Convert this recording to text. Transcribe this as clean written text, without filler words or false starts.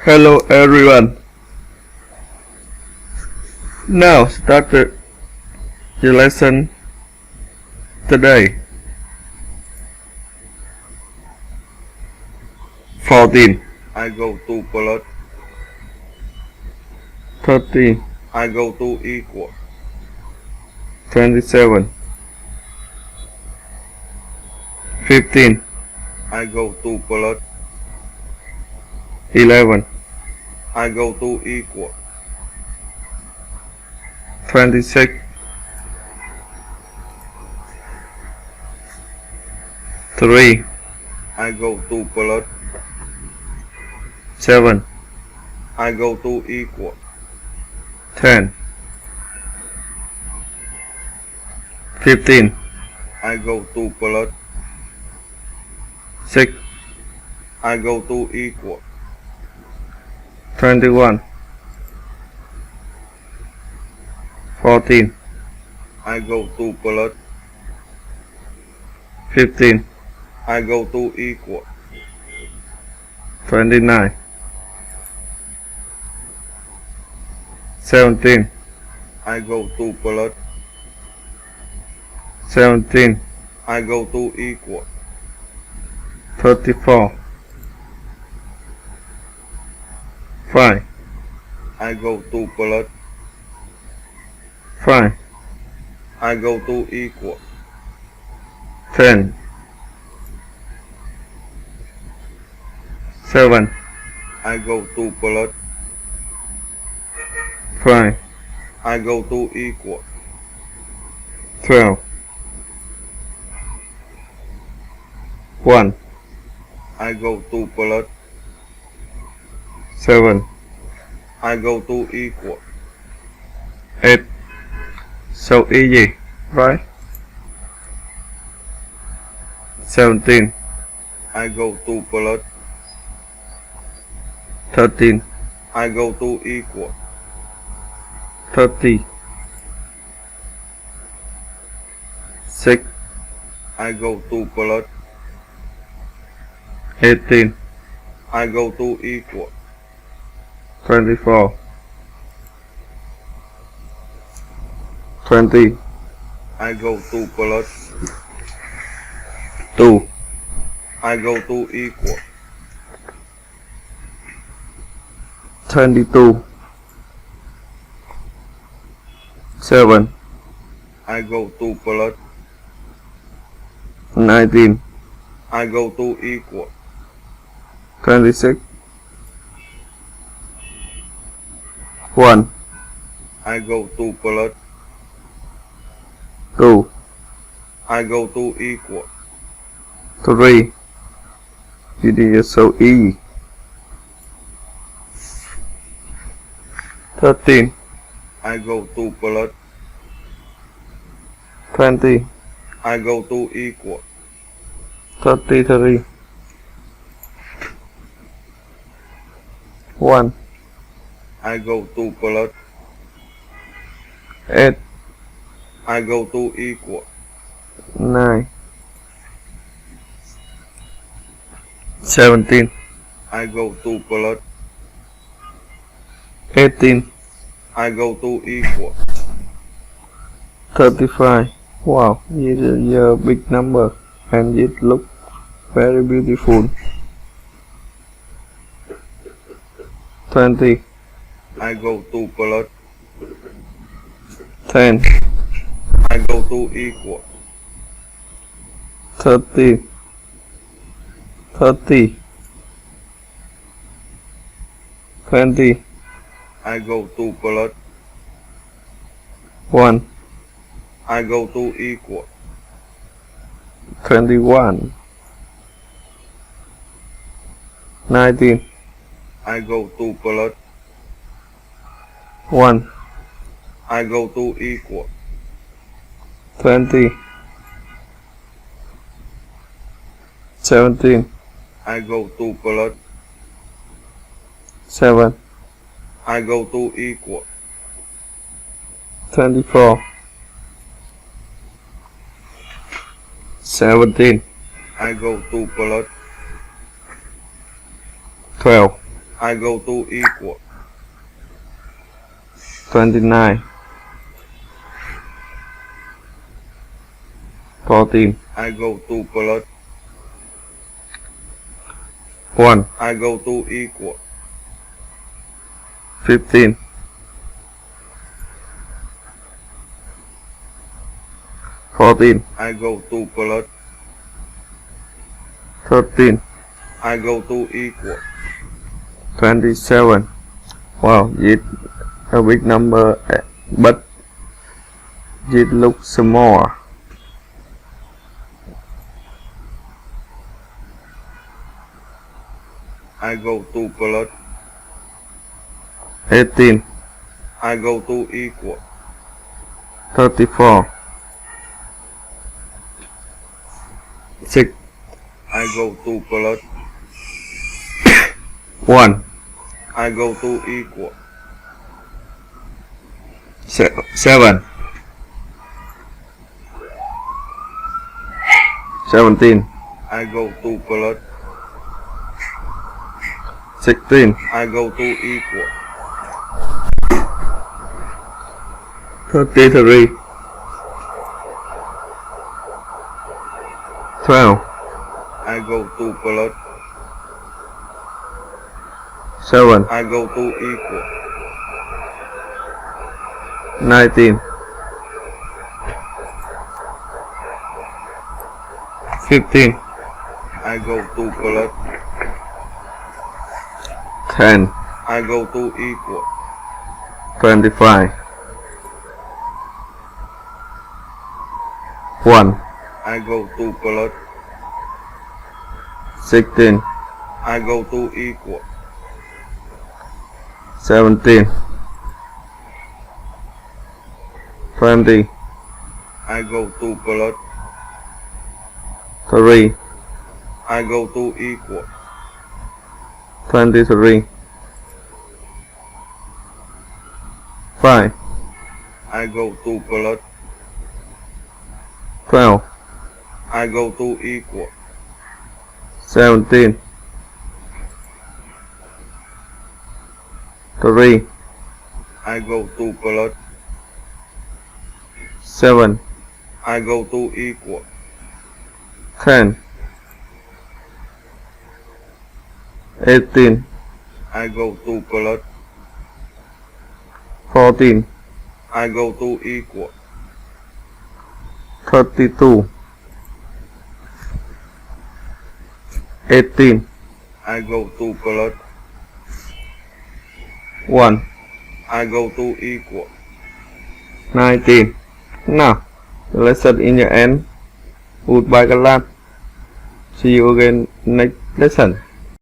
Hello everyone. Now start the lesson today. 14. I go to plus. 13. I go to equal. 27. 15. I go to plus. 11. I go to equal. 26. 3. I go to plus. 7. I go to equal. 10. 15. I go to plus. 6. I go to equal. 21. 14. I go to plus. 15. I go to equal. 29. 17. I go to plus. 17. I go to equal. 34. 5. I go to plus. 5. I go to equal. 10. 7. I go to plus. 5. I go to equal. 12. 1. I go to plus. 7. I go to equal. 8. So easy, right? 17. I go to plus. 13. I go to equal. 30. 6. I go to plus. 18. I go to equal. 24. 20. I go to plus. 2. I go to equal. 22. 7. I go to plus. 19. I go to equal. 26. 1. I go to plus. 2. I go to equal. 3. It is so easy. 13. I go to plus. 20. I go to equal. 33. 1. I go to plus. 8. I go to equal. 9. 17. I go to plus. 18. I go to equal. 35. Wow, it is a big number and it looks very beautiful. 20. I go to plus. 10. I go to equal. 30. 30. 20. I go to plus. 1. I go to equal. 21. 19. I go to plus. 1. I go to equal. 20. 17. I go to plus. 7. I go to equal. 24. 17. I go to plus. 12. I go to equal. 29. 14. I go to plus. 1. I go to equal. 15. 14. I go to plus. 13. I go to equal. 27. Wow, it a big number, but it looks small. I go to plus. 18. I go to equal. 34. 6. I go to plus. 1. I go to equal. 7. 17. I go to plus. 16. I go to equal. 33. 12. I go to plus. 7. I go to equal. 19. 15. I go to plus. 10. I go to equal. 25. 1. I go to plus. 16. I go to equal. 17. 20. I go to plus. 3. I go to equal. 23. 5. I go to plus. 12. I go to equal. 17. 3. I go to plus. 7. I go to equal. 10. 18. I go to plus. 14. I go to equal. 32. 18. I go to plus. 1. I go to equal. 19. Now, the lesson in the end. Goodbye, các bạn. See you again next lesson.